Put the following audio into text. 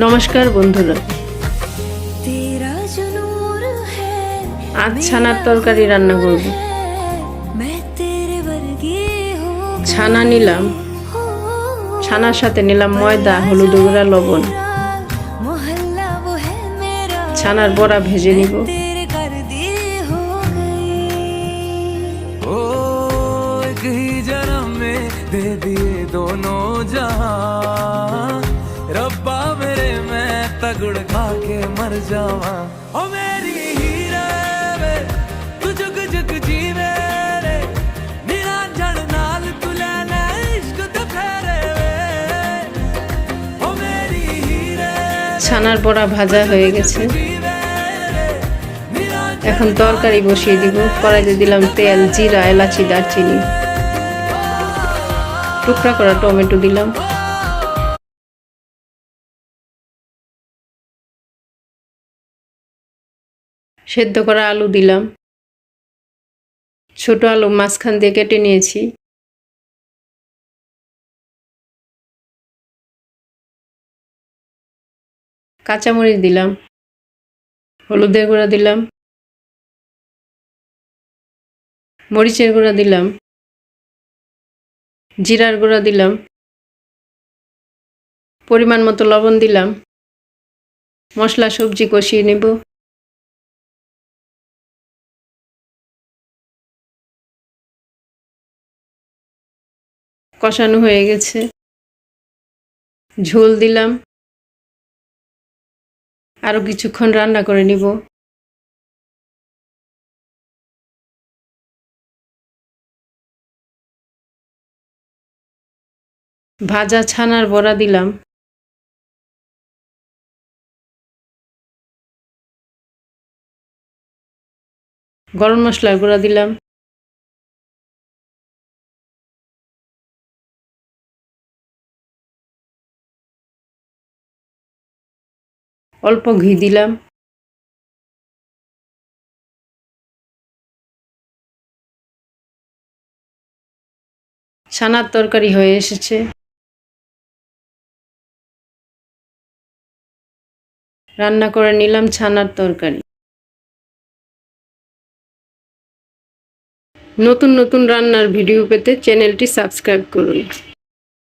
নমস্কার বন্ধুরা, আজ ছানার তরকারি রান্না করব। ছানা নিলাম, ছানার সাথে নিলাম ময়দা, হলুদ গুঁড়া, লবণ। ছানার বড়া ভেজে নিব। दे दिए दोनों जहां रब्बा मेरे मैं तगड़ खा के मर जावा ओ मेरी हीरे वे तू जुग जुग जीवे रे निरंजन नाल तू ले ले इश्क ते फेरे वे ओ मेरी हीरे ছানার বড়া ভাজা হয়ে গেছে। এখন তরকারি বসিয়ে দিব। কড়াইতে দিলাম তেল, জিরা, এলাচি, দারচিনি, টুকরা করা টমেটো দিলাম, সেদ্ধ করা আলু দিলাম। ছোট আলু মাঝখান দিয়ে কেটে নিয়েছি। কাঁচামরিচ দিলাম, হলুদের গুঁড়া দিলাম, মরিচের গুঁড়া দিলাম, জিরার গুঁড়া দিলাম, পরিমাণ মতো লবণ দিলাম। মশলা সবজি কষিয়ে নেব। কষানো হয়ে গেছে, ঝোল দিলাম। আরো কিছুক্ষণ রান্না করে নিব। ভাজা ছানার বড়া দিলাম, গরম মশলার গুঁড়া দিলাম, অল্প ঘি দিলাম। ছানার তরকারি হয়ে এসেছে। রান্না করে নিলাম ছানার তরকারি। নতুন নতুন রান্নার ভিডিও পেতে চ্যানেলটি সাবস্ক্রাইব করুন।